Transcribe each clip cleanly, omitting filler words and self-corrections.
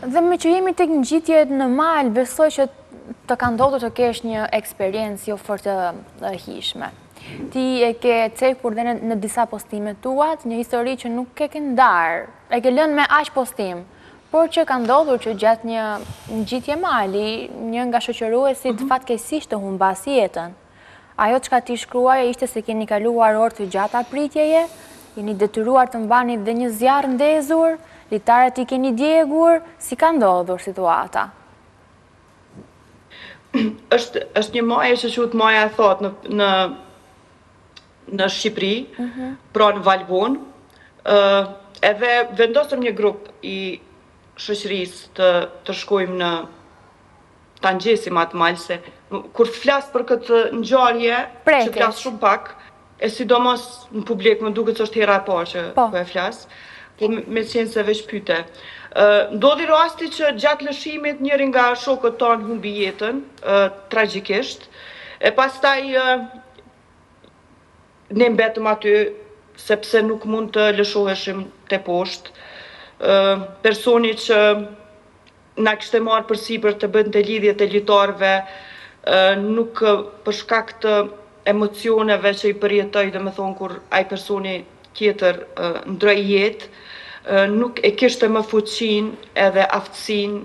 Dhe me që jemi tek ngjitjet në mal, besoj që të ka ndodhur të kesh një eksperiencë jo fort të hishme. Ti e ke cekur dhe në disa postimet tuat, një histori që nuk e ke ndarë, e ke lënë me aq postim, por që ka ndodhur që gjatë një ngjitje mali, një nga shoqëruesit fatkeqësisht të humbasi jetën. Ajo çka ti shkruaje ishte se keni kaluar orë të gjata pritjeje, jeni detyruar të mbani dhe një zjarr ndezur, litarët i keni djegur, si ka ndodhur situata? është një maje që quhet maja e thotë në Shqipëri, pra në Valbon, edhe vendosëm një grup i shoqërisë të shkojmë në ta ngjesim atë mal, se kur flas për këtë ngjarje, që flas shumë pak, e sidomos në publik, më duket se është hera e parë që po e flas, po me qenë se veç pyete. Ndodhi rasti që gjatë lëshimit njëri nga shokët tanë humbi jetën, tragjikisht, e pastaj ne mbetëm aty sepse nuk mund të lëshoheshim te poshtë. Personi që na kishte marrë përsipër të bënte lidhjet e litarëve, nuk për shkak të emocioneve që i përjetoi, domethënë kur ai personi tjetër ndroi jetë, nuk e kishte më fuqinë edhe aftësinë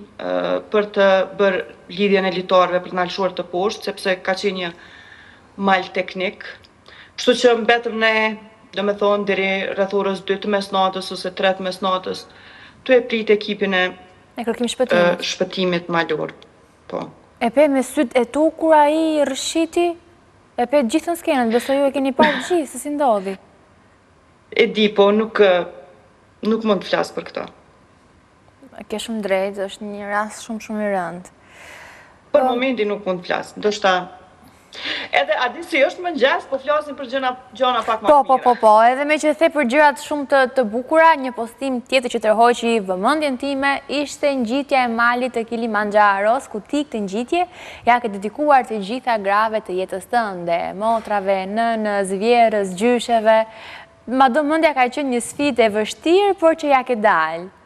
për të bërë lidhjen e litarëve për të na lëshuar të poshtë, sepse ka qenë një mal teknik. Kështu që mbetëm ne, domethënë deri rreth orës 2 të mesnatës ose 3 të mesnatës, tu e prit ekipin e shpëtimit malor. Po. E pe me syt e tu kur ai rrshiti? E pe gjithën skenën, besoj ju e keni parë gjithë, se si ndodhi? E di, po nuk mund të flas për këtë. Ke shumë drejtë, është një rast shumë i rëndë. Për momentin nuk mund të flas, ndoshta edhe a di si është mëngjes, po flasim për gjëra pak më të mira. Po, edhe me që the për gjërat shumë të bukura, një postim tjetër që tërhoqi vëmendjen time ishte ngjitja e malit të Kilimanxharos, ku ti këtë ngjitje ja ke dedikuar të gjitha grave të jetës tënde, motrave, nënës, vjerrës, gjysheve. Madomendja ka qenë një sfidë e vështirë, por që ja ke dalë.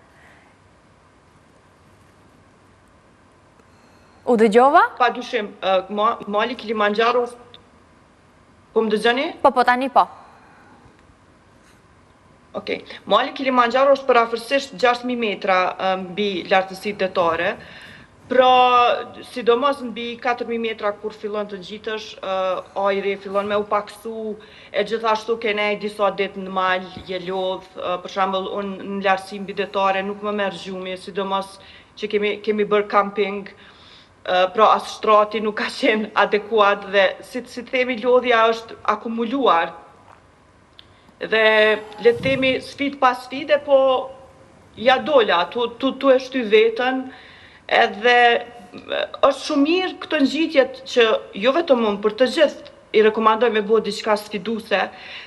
U dëgjova? Pa dyshim, mali Kilimanxharos, po më dëgjoni? Po, tani po. Okej. Mali Kilimanxharos është përafërsisht 6.000 metra mbi lartësitë detare, pra sidomos mbi 4.000 metra kur fillon të ngjitesh, ajri fillon me u paksu, e gjithashtu ke ne disa ditë në mal, je lodh, për shembull unë në lartësi mbi detare nuk më merr gjumi, sidomos që kemi bërë camping, pra as shtrati nuk ka qenë adekuat dhe si themi lodhja është akumuluar. Dhe le të themi sfidë pas sfide, po ja dola, tu e shty veten, edhe është shumë mirë këtë ngjitjet që jo vetëm unë, për të gjithë i rekomandoj me bëu diçka sfiduese,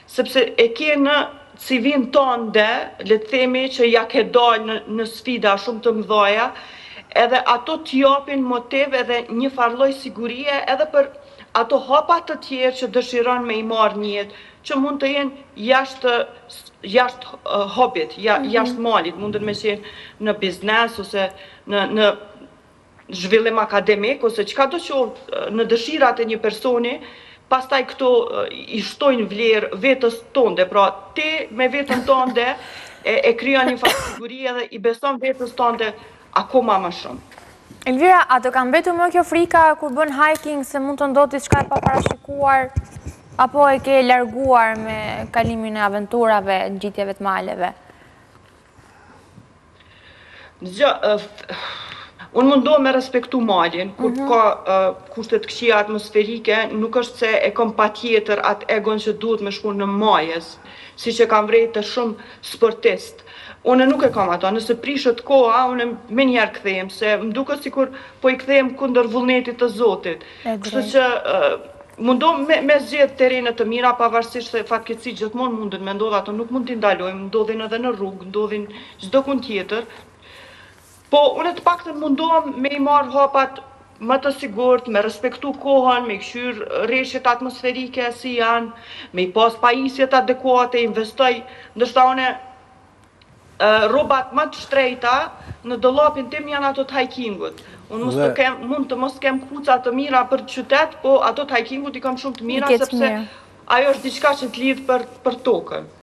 sepse e ke në CV-n tënde, le të themi që ja ke dalë në sfida shumë të mëdha, edhe ato t'japin motiv edhe një farloj sigurie edhe për ato hapa të tjerë që dëshiron me i marrë një jetë, që mund të jenë jashtë hobit, jashtë malit, mundën me qenë në biznes ose në zhvillim akademik, ose çka do qoftë në dëshirat e një personi, pastaj këto i shtojnë vlerë vetës tënde, pra ti me vetën tënde e krijon një farë sigurie dhe i beson vetës tënde akoma më shumë. Elvira, a të ka mbetur më kjo frika kur bën hiking se mund të ndodhë diçka e paparashikuar, apo e ke larguar me kalimin e aventurave, ngjitjeve të maleve? Unë mundohem me respektu malin, kur ka kushtet këqija atmosferike, nuk është se e kam patjetër atë egon që duhet me shku në majes, si që kam vrejtë shumë sportist. Unë nuk e kam ato, nëse prishet koha, unë me njerë këthejmë, se më duket sikur po i këthejmë kundër vullnetit të Zotit. Kështu që mundohem me zgjedh terrenet të mira, pavarësisht se fatkeqësi gjithmonë mundën me ndodh, ato nuk mund t'i ndalojmë, ndodhin edhe në rrugë, ndodhin çdo kund tjetër. Po unë të paktën mundohem me i marrë hapat më të sigurt, me respektu kohën, me këshyr rreshtet atmosferike si janë, me i pas pajisjet adekuate, investoj, ndërsa une Rrobat më të shtrejta në dollapin tim janë ato të hikingut. Unë mund të mos kem kpuca të mira për qytet, po ato të hikingut i kam shumë të mira sepse ajo është diçka që të lidh për tokën.